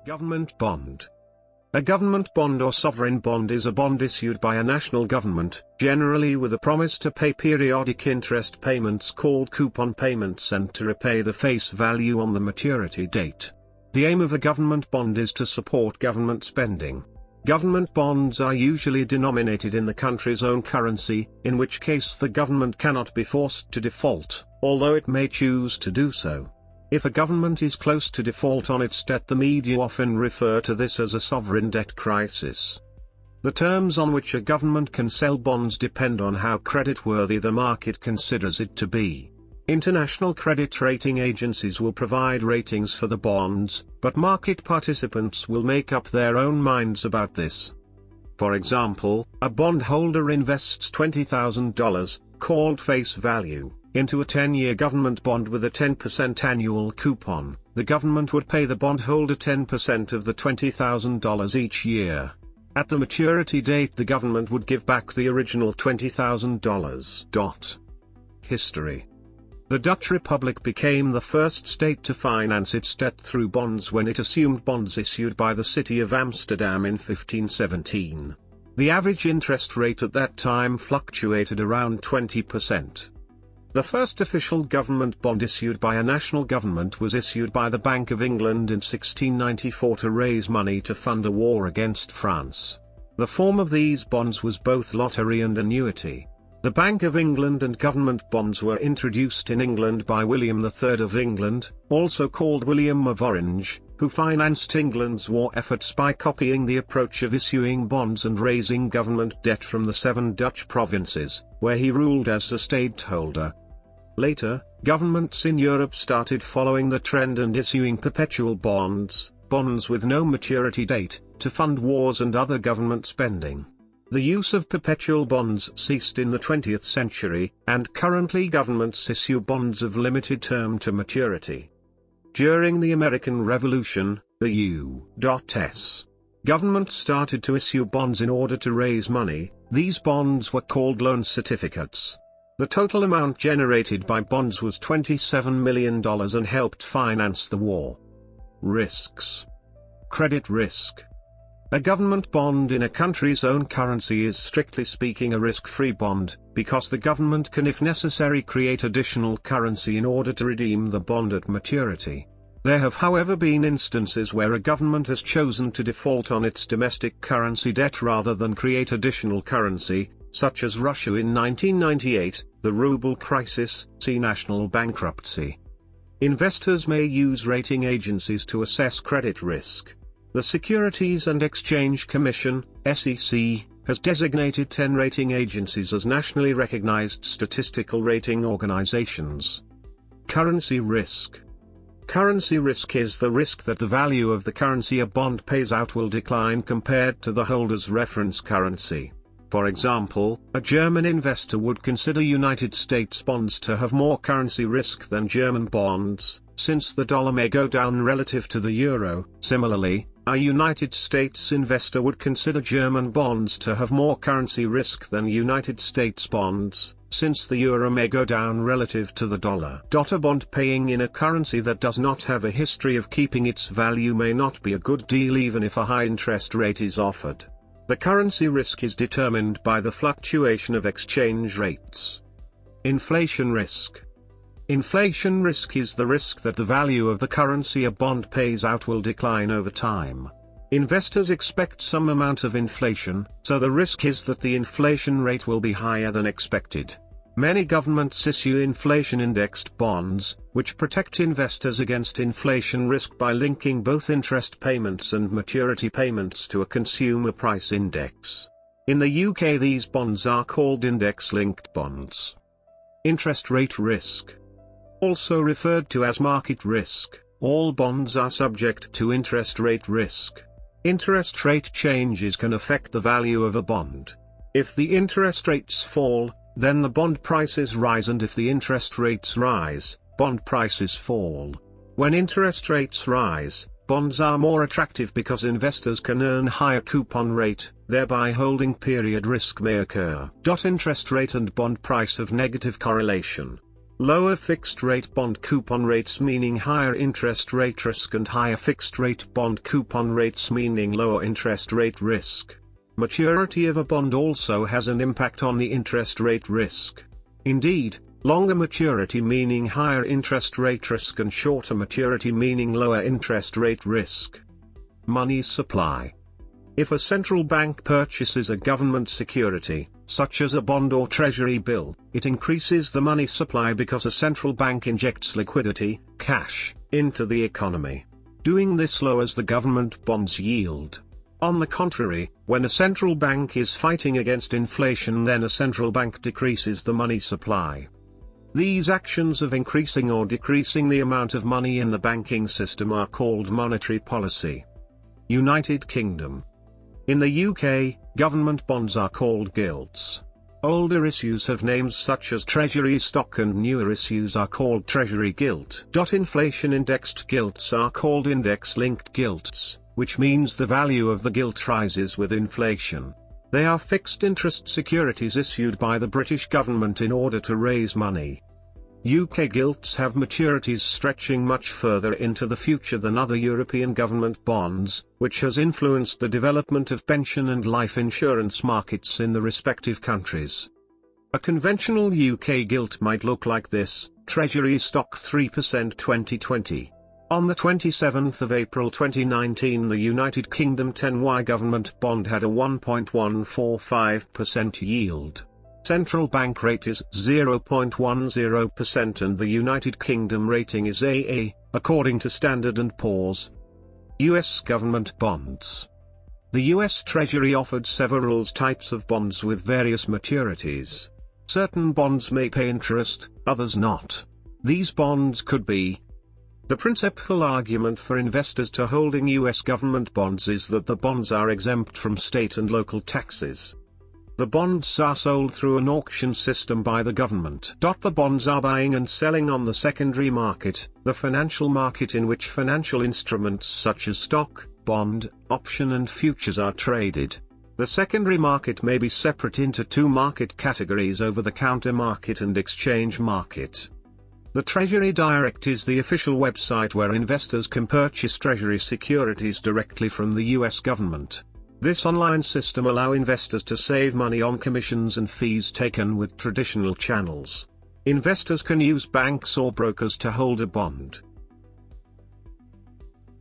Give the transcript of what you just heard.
Government bond. A government bond or sovereign bond is a bond issued by a national government, generally with a promise to pay periodic interest payments called coupon payments and to repay the face value on the maturity date. The aim of a government bond is to support government spending. Government bonds are usually denominated in the country's own currency, in which case the government cannot be forced to default, although it may choose to do so. If a government is close to default on its debt, the media often refer to this as a sovereign debt crisis. The terms on which a government can sell bonds depend on how creditworthy the market considers it to be. International credit rating agencies will provide ratings for the bonds, but market participants will make up their own minds about this. For example, a bondholder invests $20,000, called face value, into a 10-year government bond with a 10% annual coupon. The government would pay the bondholder 10% of the $20,000 each year. At the maturity date, the government would give back the original $20,000. History. The Dutch Republic became the first state to finance its debt through bonds when it assumed bonds issued by the city of Amsterdam in 1517. The average interest rate at that time fluctuated around 20%. The first official government bond issued by a national government was issued by the Bank of England in 1694 to raise money to fund a war against France. The form of these bonds was both lottery and annuity. The Bank of England and government bonds were introduced in England by William III of England, also called William of Orange, who financed England's war efforts by copying the approach of issuing bonds and raising government debt from the 7 Dutch provinces, where he ruled as a stateholder. Later, governments in Europe started following the trend and issuing perpetual bonds, bonds with no maturity date, to fund wars and other government spending. The use of perpetual bonds ceased in the 20th century, and currently governments issue bonds of limited term to maturity. During the American Revolution, the U.S. government started to issue bonds in order to raise money. These bonds were called loan certificates. The total amount generated by bonds was $27 million and helped finance the war. Risks. Credit risk. A government bond in a country's own currency is strictly speaking a risk-free bond, because the government can if necessary create additional currency in order to redeem the bond at maturity. There have however been instances where a government has chosen to default on its domestic currency debt rather than create additional currency, such as Russia in 1998, the ruble crisis, see national bankruptcy. Investors may use rating agencies to assess credit risk. The Securities and Exchange Commission, SEC, has designated 10 rating agencies as nationally recognized statistical rating organizations. Currency risk. Currency risk is the risk that the value of the currency a bond pays out will decline compared to the holder's reference currency. For example, a German investor would consider United States bonds to have more currency risk than German bonds, since the dollar may go down relative to the euro. Similarly, a United States investor would consider German bonds to have more currency risk than United States bonds, since the euro may go down relative to the dollar. A bond paying in a currency that does not have a history of keeping its value may not be a good deal even if a high interest rate is offered. The currency risk is determined by the fluctuation of exchange rates. Inflation risk. Inflation risk is the risk that the value of the currency a bond pays out will decline over time. Investors expect some amount of inflation, so the risk is that the inflation rate will be higher than expected. Many governments issue inflation-indexed bonds, which protect investors against inflation risk by linking both interest payments and maturity payments to a consumer price index. In the UK, these bonds are called index-linked bonds. Interest rate risk. Also referred to as market risk, all bonds are subject to interest rate risk. Interest rate changes can affect the value of a bond. If the interest rates fall, then the bond prices rise, and if the interest rates rise, bond prices fall. When interest rates rise, bonds are more attractive because investors can earn higher coupon rate, thereby holding period risk may occur. Interest rate and bond price have negative correlation. Lower fixed-rate bond coupon rates meaning higher interest rate risk, and higher fixed-rate bond coupon rates meaning lower interest rate risk. Maturity of a bond also has an impact on the interest rate risk. Indeed, longer maturity meaning higher interest rate risk, and shorter maturity meaning lower interest rate risk. Money supply. If a central bank purchases a government security, such as a bond or treasury bill, it increases the money supply because a central bank injects liquidity, cash, into the economy. Doing this lowers the government bond's yield. On the contrary, when a central bank is fighting against inflation, then a central bank decreases the money supply. These actions of increasing or decreasing the amount of money in the banking system are called monetary policy. United Kingdom. In the UK, government bonds are called gilts. Older issues have names such as treasury stock, and newer issues are called treasury gilt. Inflation-indexed gilts are called index-linked gilts, which means the value of the gilt rises with inflation. They are fixed-interest securities issued by the British government in order to raise money. UK gilts have maturities stretching much further into the future than other European government bonds, which has influenced the development of pension and life insurance markets in the respective countries. A conventional UK gilt might look like this: Treasury stock 3% 2020. On the 27th of April 2019, the United Kingdom 10-year government bond had a 1.145% yield. Central bank rate is 0.10% and the United Kingdom rating is AA, according to Standard & Poor's. US government bonds. The US Treasury offered several types of bonds with various maturities. Certain bonds may pay interest, others not. These bonds could be. The principal argument for investors to holding US government bonds is that the bonds are exempt from state and local taxes. The bonds are sold through an auction system by the government. The bonds are buying and selling on the secondary market, the financial market in which financial instruments such as stock, bond, option and futures are traded. The secondary market may be separate into two market categories: over-the-counter market and exchange market. The Treasury Direct is the official website where investors can purchase Treasury securities directly from the US government. This online system allows investors to save money on commissions and fees taken with traditional channels. Investors can use banks or brokers to hold a bond.